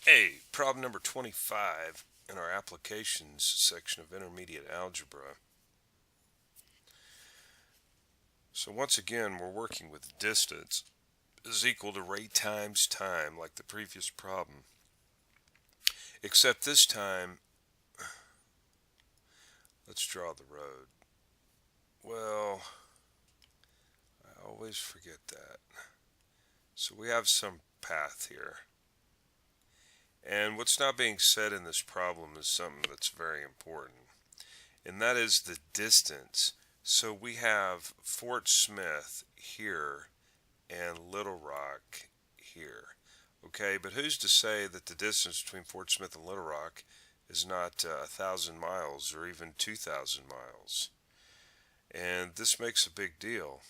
Hey, problem number 25 in our applications section of intermediate algebra. So once again, we're working with distance is equal to rate times time like the previous problem. Except this time, let's draw the road. Well, I always forget that. So we have some path here. And what's not being said in this problem is something that's very important. And that is the distance. So we have Fort Smith here and Little Rock here. Okay, but who's to say that the distance between Fort Smith and Little Rock is not 1,000 miles or even 2,000 miles? And this makes a big deal.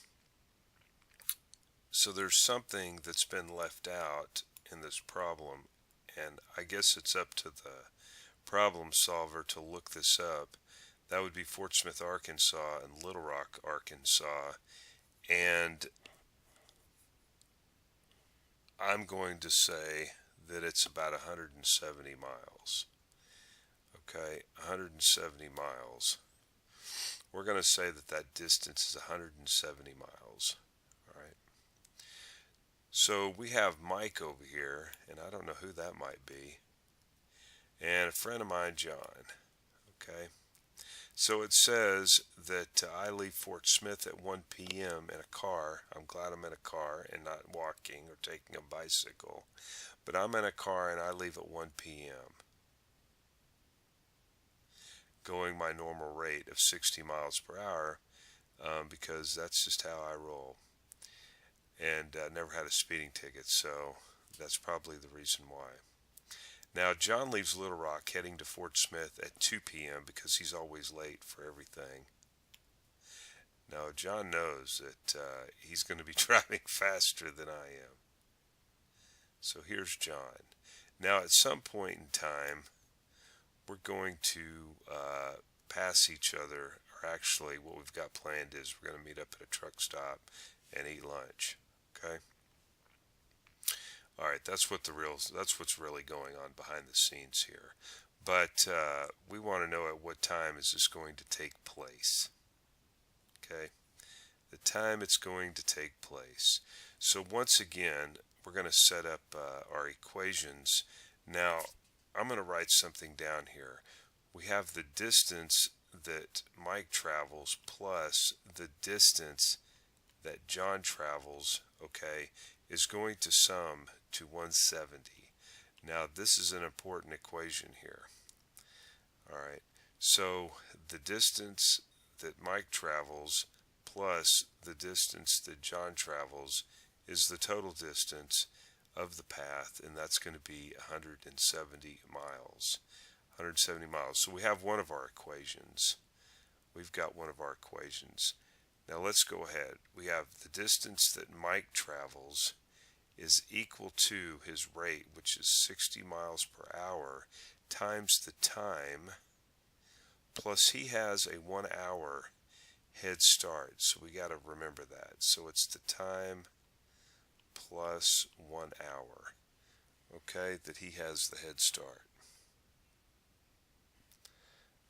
So there's something that's been left out in this problem, and I guess it's up to the problem solver to look this up. That would be Fort Smith, Arkansas and Little Rock, Arkansas. And I'm going to say that it's about 170 miles. Okay, 170 miles. We're going to say that that distance is 170 miles. All right. So we have Mike over here, and I don't know who that might be, and a friend of mine, John. Okay. So it says that I leave Fort Smith at 1 p.m. in a car. I'm glad I'm in a car and not walking or taking a bicycle. But I'm in a car and I leave at 1 p.m. going my normal rate of 60 miles per hour because that's just how I roll. And never had a speeding ticket, so that's probably the reason why. Now, John leaves Little Rock heading to Fort Smith at 2 p.m. because he's always late for everything. Now, John knows that he's going to be driving faster than I am. So here's John. Now, at some point in time, we're going to pass each other, or actually what we've got planned is we're going to meet up at a truck stop and eat lunch. Okay? All right, that's what's really going on behind the scenes here. But we want to know at what time is this going to take place. Okay, the time it's going to take place. So once again, we're going to set up our equations. Now, I'm going to write something down here. We have the distance that Mike travels plus the distance that John travels, okay, is going to sum to 170. Now, this is an important equation here. All right, so the distance that Mike travels plus the distance that John travels is the total distance of the path, and that's going to be 170 miles. 170 miles. So we have one of our equations. We've got one of our equations. Now let's go ahead. We have the distance that Mike travels is equal to his rate, which is 60 miles per hour, times the time, plus he has a 1 hour head start. So we got to remember that. So it's the time plus 1 hour, okay, that he has the head start.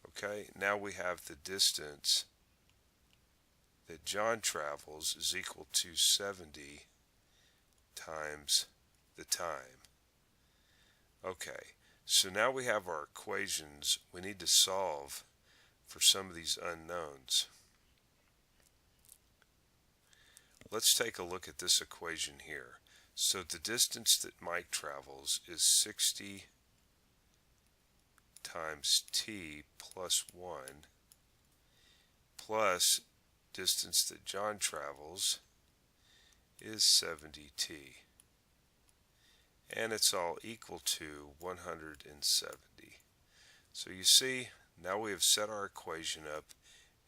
Okay, now we have the distance that John travels is equal to 70 times the time. Okay, so now we have our equations. We need to solve for some of these unknowns. Let's take a look at this equation here. So the distance that Mike travels is 60 times t plus 1 plus distance that John travels is 70t. And it's all equal to 170. So you see, now we have set our equation up,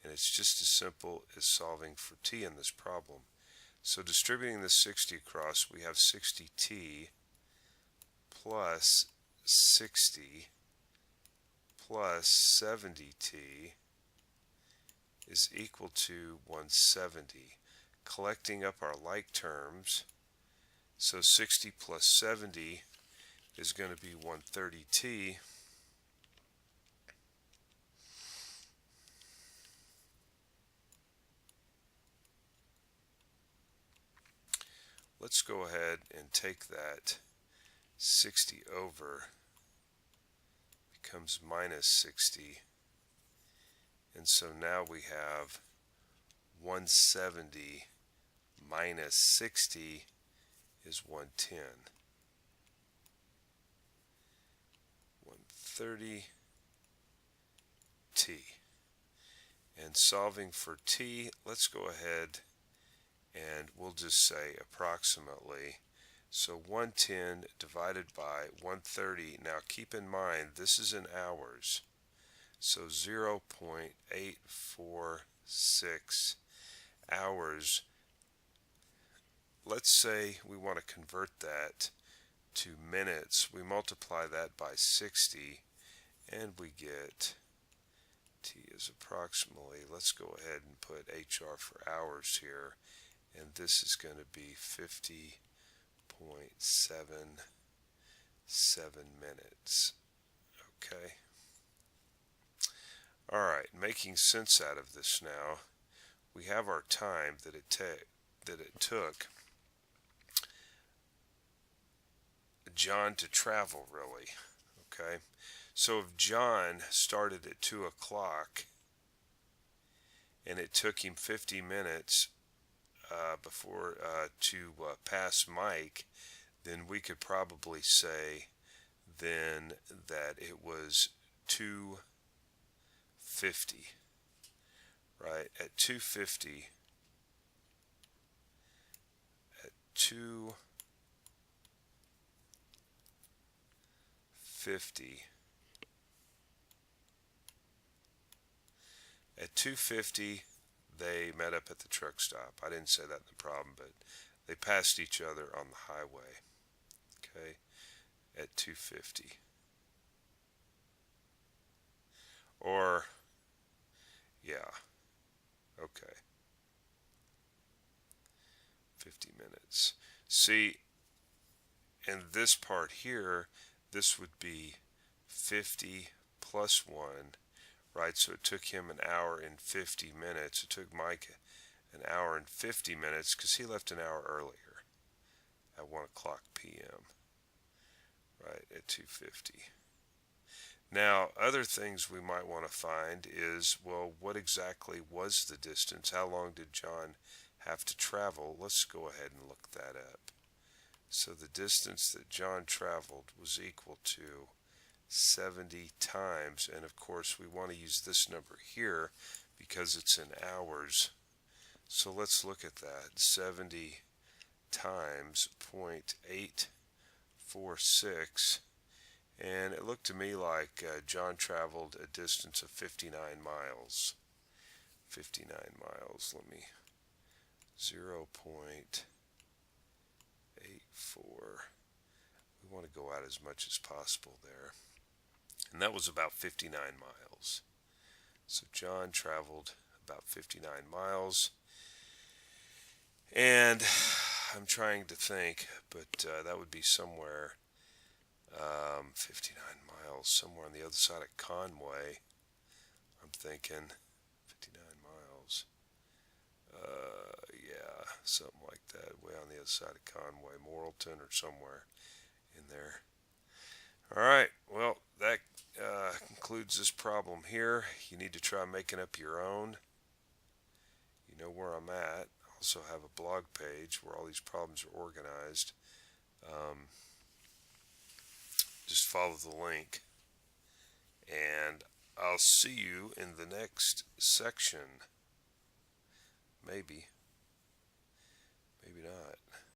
and it's just as simple as solving for t in this problem. So distributing this 60 across, we have 60t plus 60 plus 70t is equal to 170. Collecting up our like terms, so 60 plus 70 is going to be 130t. Let's go ahead and take that 60 over, becomes minus 60, and so now we have 170 minus 60 is 110. 130t. And solving for t, let's go ahead and we'll just say approximately. So 110 divided by 130. Now keep in mind this is in hours. So 0.846 hours. Let's say we want to convert that to minutes. We multiply that by 60 and we get t is approximately, let's go ahead and put HR for hours here, and this is going to be 50.77 minutes. Okay. Alright, making sense out of this now. We have our time that it took John to travel, really. Okay. So if John started at 2 o'clock and it took him 50 minutes before to pass Mike, then we could probably say then that it was 2:50, right? At 2:50, at 2:50. At 2:50, they met up at the truck stop. I didn't say that in the problem, but they passed each other on the highway. Okay, at 2:50. Or, yeah, okay, 50 minutes. See, in this part here, this would be 50 plus 1. Right, so it took him an hour and 50 minutes. It took Mike an hour and 50 minutes because he left an hour earlier at 1 o'clock p.m. Right, at 2:50. Now, other things we might want to find is, well, what exactly was the distance? How long did John have to travel? Let's go ahead and look that up. So the distance that John traveled was equal to 70 times, and of course we want to use this number here because it's in hours. So let's look at that. 70 times 0.846, and it looked to me like John traveled a distance of 59 miles. 59 miles. Let me 0.84. We want to go out as much as possible there. And that was about 59 miles. So John traveled about 59 miles. And I'm trying to think, but that would be somewhere 59 miles, somewhere on the other side of Conway. I'm thinking 59 miles. Yeah, something like that, way on the other side of Conway, Morrilton or somewhere in there. All right, well, that concludes this problem here. You need to try making up your own. You know where I'm at. I also have a blog page where all these problems are organized. Just follow the link, and I'll see you in the next section. Maybe. Maybe not.